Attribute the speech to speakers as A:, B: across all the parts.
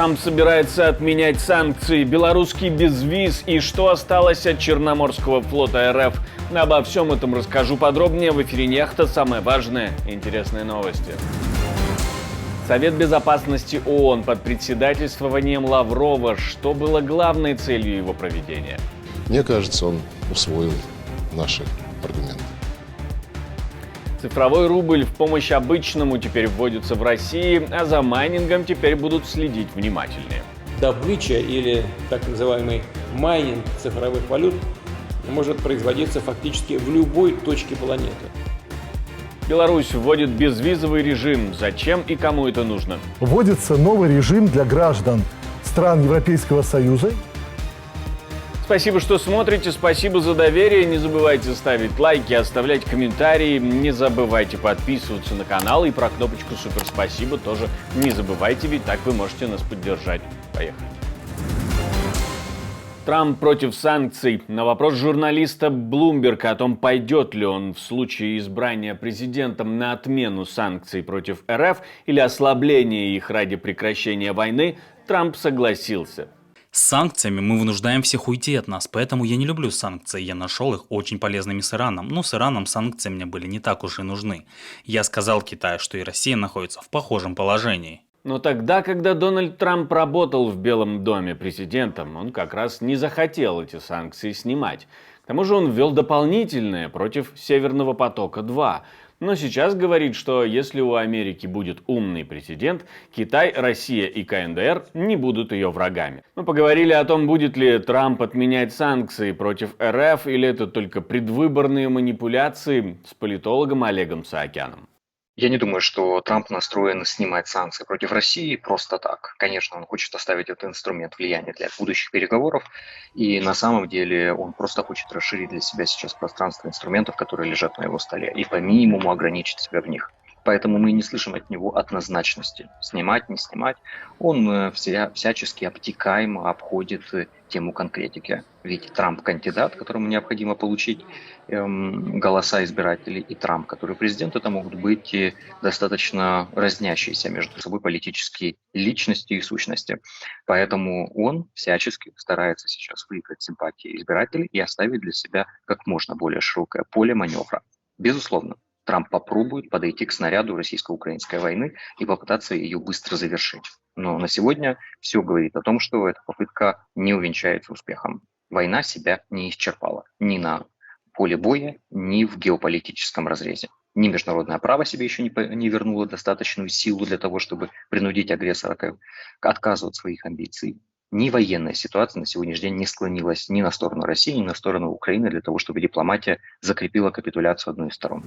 A: Трамп собирается отменять санкции, белорусский безвиз и что осталось от Черноморского флота РФ. Обо всем этом расскажу подробнее в эфире Нехта. Самые важные и интересные новости. Совет безопасности ООН под председательствованием Лаврова. Что было главной целью его проведения?
B: Мне кажется, он усвоил наши аргументы.
A: Цифровой рубль в помощь обычному теперь вводится в России, а за майнингом теперь будут следить внимательнее.
C: Добыча или так называемый майнинг цифровых валют может производиться фактически в любой точке планеты.
A: Беларусь вводит безвизовый режим. Зачем и кому это нужно?
D: Вводится новый режим для граждан стран Европейского Союза.
A: Спасибо, что смотрите, спасибо за доверие. Не забывайте ставить лайки, оставлять комментарии. Не забывайте подписываться на канал и про кнопочку «Супер спасибо» тоже не забывайте, ведь так вы можете нас поддержать. Поехали. Трамп против санкций. На вопрос журналиста Bloomberg о том, пойдет ли он в случае избрания президентом на отмену санкций против РФ или ослабление их ради прекращения войны, Трамп согласился.
E: С санкциями мы вынуждаем всех уйти от нас, поэтому я не люблю санкции. Я нашел их очень полезными с Ираном. Но с Ираном санкции мне были не так уж и нужны. Я сказал Китаю, что и Россия находится в похожем положении.
A: Но тогда, когда Дональд Трамп работал в Белом доме президентом, он как раз не захотел эти санкции снимать. К тому же он ввел дополнительные против Северного потока-2. Но сейчас говорит, что если у Америки будет умный президент, Китай, Россия и КНДР не будут ее врагами. Мы поговорили о том, будет ли Трамп отменять санкции против РФ или это только предвыборные манипуляции, с политологом Олегом Саакяном.
F: Я не думаю, что Трамп настроен снимать санкции против России просто так. Конечно, он хочет оставить этот инструмент влияния для будущих переговоров, и на самом деле он просто хочет расширить для себя сейчас пространство инструментов, которые лежат на его столе, и по минимуму ограничить себя в них. Поэтому мы не слышим от него однозначности. Снимать, не снимать. Он всячески обтекаемо обходит тему конкретики. Ведь Трамп кандидат, которому необходимо получить голоса избирателей, и Трамп, который президент, это могут быть достаточно разнящиеся между собой политические личности и сущности. Поэтому он всячески старается сейчас выиграть симпатии избирателей и оставить для себя как можно более широкое поле маневра. Безусловно, Трамп попробует подойти к снаряду российско-украинской войны и попытаться ее быстро завершить. Но на сегодня все говорит о том, что эта попытка не увенчается успехом. Война себя не исчерпала ни на поле боя, ни в геополитическом разрезе. Ни международное право себе еще не вернуло достаточную силу для того, чтобы принудить агрессора к отказу от своих амбиций. Ни военная ситуация на сегодняшний день не склонилась ни на сторону России, ни на сторону Украины для того, чтобы дипломатия закрепила капитуляцию одной из сторон.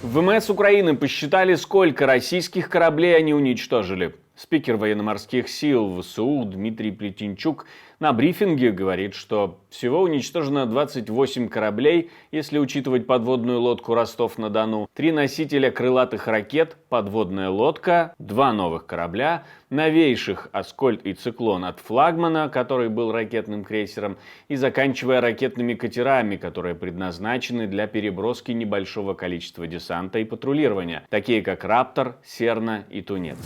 A: В ВМС Украины посчитали, сколько российских кораблей они уничтожили. Спикер военно-морских сил ВСУ Дмитрий Плетенчук на брифинге говорит, что всего уничтожено 28 кораблей, если учитывать подводную лодку «Ростов-на-Дону», 3 носителя крылатых ракет, подводная лодка, 2 новых корабля, новейших «Аскольд» и «Циклон» от флагмана, который был ракетным крейсером, и заканчивая ракетными катерами, которые предназначены для переброски небольшого количества десанта и патрулирования, такие как «Раптор», «Серна» и «Тунец».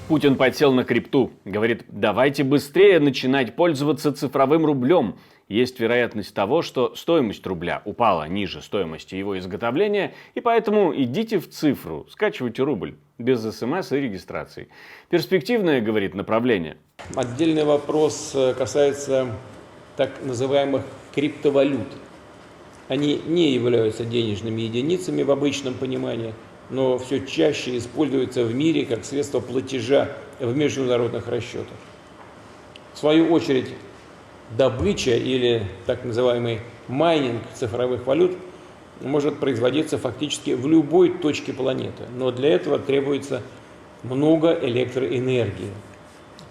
A: Путин подсел на крипту. Говорит, давайте быстрее начинать пользоваться цифровым рублем. Есть вероятность того, что стоимость рубля упала ниже стоимости его изготовления, и поэтому идите в цифру, скачивайте рубль без СМС и регистрации. Перспективное, говорит, направление.
C: Отдельный вопрос касается так называемых криптовалют. Они не являются денежными единицами в обычном понимании, но все чаще используются в мире как средство платежа в международных расчетах. В свою очередь, добыча или так называемый майнинг цифровых валют может производиться фактически в любой точке планеты, но для этого требуется много электроэнергии.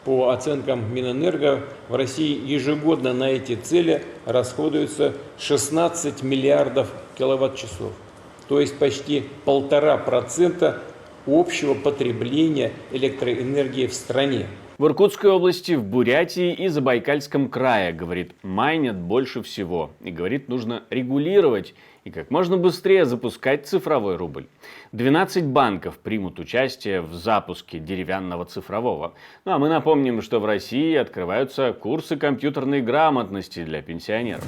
C: По оценкам Минэнерго, в России ежегодно на эти цели расходуется 16 миллиардов киловатт-часов. То есть почти 1,5% общего потребления электроэнергии в стране.
A: В Иркутской области, в Бурятии и Забайкальском крае, говорит, майнят больше всего. И говорит, нужно регулировать и как можно быстрее запускать цифровой рубль. 12 банков примут участие в запуске деревянного цифрового. Ну а мы напомним, что в России открываются курсы компьютерной грамотности для пенсионеров.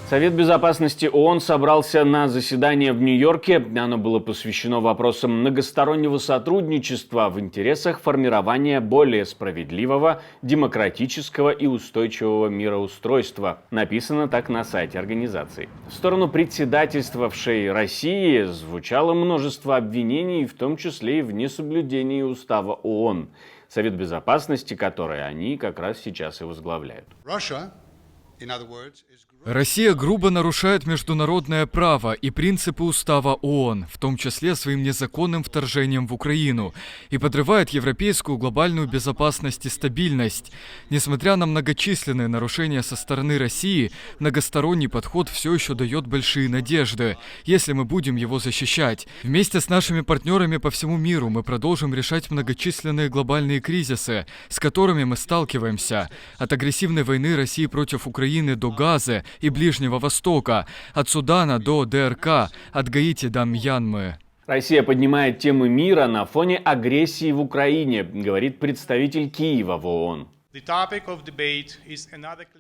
A: Совет безопасности ООН собрался на заседание в Нью-Йорке. Оно было посвящено вопросам многостороннего сотрудничества в интересах формирования более справедливого, демократического и устойчивого мироустройства. Написано так на сайте организации. В сторону председательствовавшей России звучало множество обвинений, в том числе и в несоблюдении устава ООН. Совет безопасности, который они как раз сейчас и возглавляют.
G: Россия грубо нарушает международное право и принципы устава ООН, в том числе своим незаконным вторжением в Украину, и подрывает европейскую глобальную безопасность и стабильность. Несмотря на многочисленные нарушения со стороны России, многосторонний подход все еще дает большие надежды, если мы будем его защищать. Вместе с нашими партнерами по всему миру мы продолжим решать многочисленные глобальные кризисы, с которыми мы сталкиваемся. От агрессивной войны России против Украины до Газы и Ближнего Востока, от Судана до ДРК, от Гаити до Мьянмы.
A: Россия поднимает темы мира на фоне агрессии в Украине, говорит представитель Киева в ООН.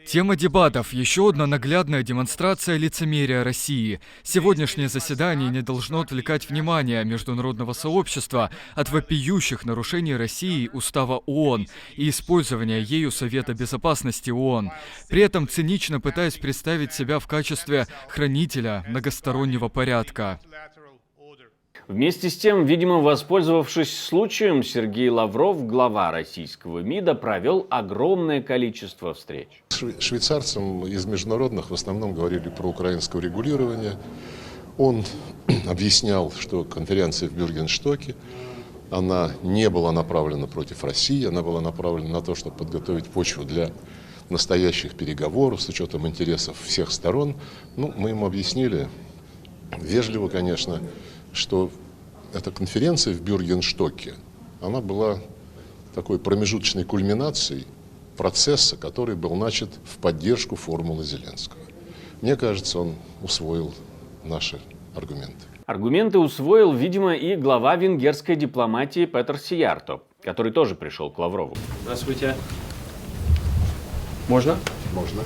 G: Тема дебатов – еще одна наглядная демонстрация лицемерия России. Сегодняшнее заседание не должно отвлекать внимание международного сообщества от вопиющих нарушений России Устава ООН и использования ею Совета Безопасности ООН, при этом цинично пытаясь представить себя в качестве хранителя многостороннего порядка.
A: Вместе с тем, видимо, воспользовавшись случаем, Сергей Лавров, глава российского МИДа, провел огромное количество встреч.
B: Швейцарцам из международных в основном говорили про украинское регулирование. Он объяснял, что конференция в Бюргенстоке, она не была направлена против России, она была направлена на то, чтобы подготовить почву для настоящих переговоров с учетом интересов всех сторон. Ну, мы ему объяснили, вежливо, конечно, что эта конференция в Бюргенстоке, она была такой промежуточной кульминацией процесса, который был начат в поддержку формулы Зеленского. Мне кажется, он усвоил наши аргументы.
A: Аргументы усвоил, видимо, и глава венгерской дипломатии Петер Сиярто, который тоже пришел к Лаврову.
H: Здравствуйте. Можно?
B: Можно.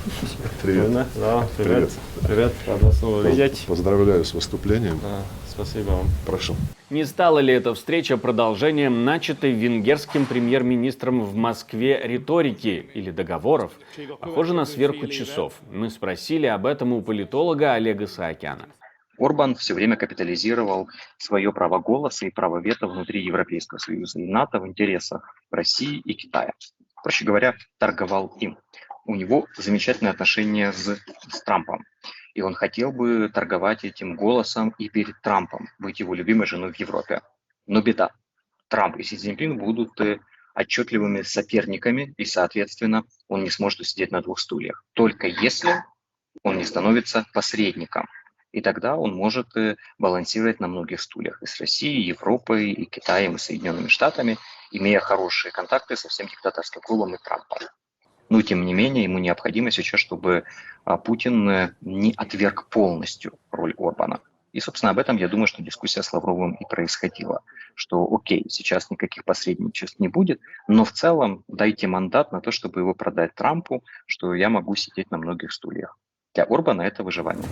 B: Привет.
H: Можно? Да, привет. Привет, рада снова видеть.
B: Поздравляю с выступлением.
H: Да, спасибо вам.
B: Прошу.
A: Не стала ли эта встреча продолжением начатой венгерским премьер-министром в Москве риторики или договоров? Похоже на сверку часов. Мы спросили об этом у политолога Олега Саакяна.
F: Орбан все время капитализировал свое право голоса и право вето внутри Европейского Союза и НАТО в интересах России и Китая. Проще говоря, торговал им. У него замечательные отношения с Трампом. И он хотел бы торговать этим голосом и перед Трампом, быть его любимой женой в Европе. Но беда. Трамп и Си Цзиньпин будут отчетливыми соперниками, и, соответственно, он не сможет усидеть на двух стульях. Только если он не становится посредником. И тогда он может балансировать на многих стульях. И с Россией, и Европой, и Китаем, и Соединенными Штатами, имея хорошие контакты со всем диктаторским крылом и Трампом. Но, тем не менее, ему необходимо сейчас, чтобы Путин не отверг полностью роль Орбана. И, собственно, об этом, я думаю, что дискуссия с Лавровым и происходила. Что, окей, сейчас никаких посредничеств не будет, но в целом дайте мандат на то, чтобы его продать Трампу, что я могу сидеть на многих стульях. Для Орбана это выживание.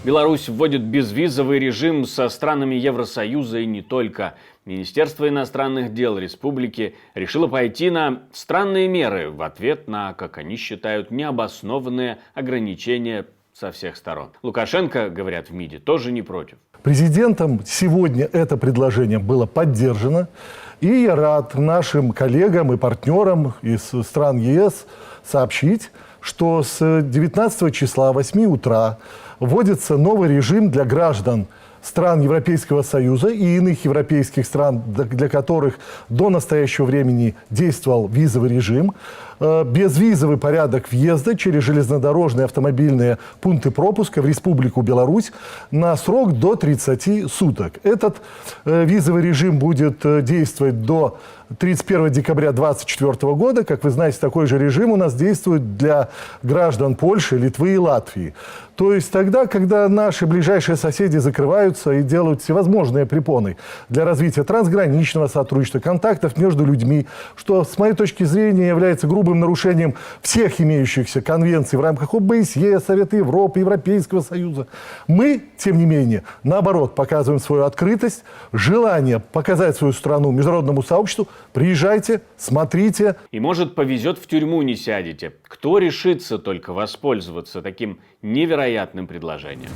A: Беларусь вводит безвизовый режим со странами Евросоюза и не только. Министерство иностранных дел республики решило пойти на странные меры в ответ на, как они считают, необоснованные ограничения со всех сторон. Лукашенко, говорят в МИДе, тоже не против.
D: Президентом сегодня это предложение было поддержано. И я рад нашим коллегам и партнерам из стран ЕС сообщить, что с 19 числа 8 утра вводится новый режим для граждан стран Европейского Союза и иных европейских стран, для которых до настоящего времени действовал визовый режим, безвизовый порядок въезда через железнодорожные автомобильные пункты пропуска в Республику Беларусь на срок до 30 суток. Этот визовый режим будет действовать до 31 декабря 2024 года, как вы знаете, такой же режим у нас действует для граждан Польши, Литвы и Латвии. То есть тогда, когда наши ближайшие соседи закрываются и делают всевозможные препоны для развития трансграничного сотрудничества, контактов между людьми, что, с моей точки зрения, является грубым нарушением всех имеющихся конвенций в рамках ОБСЕ, Совета Европы, Европейского Союза. Мы, тем не менее, наоборот, показываем свою открытость, желание показать свою страну международному сообществу. Приезжайте, смотрите.
A: И, может, повезет, в тюрьму не сядете. Кто решится только воспользоваться таким невероятным предложением?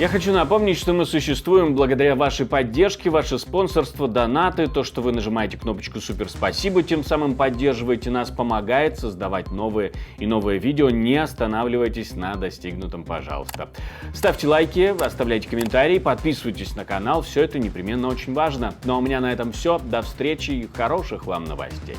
A: Я хочу напомнить, что мы существуем благодаря вашей поддержке, ваше спонсорство, донаты, то, что вы нажимаете кнопочку «Супер спасибо», тем самым поддерживаете нас, помогает создавать новые и новые видео. Не останавливайтесь на достигнутом, пожалуйста. Ставьте лайки, оставляйте комментарии, подписывайтесь на канал, все это непременно очень важно. Ну а у меня на этом все. До встречи и хороших вам новостей.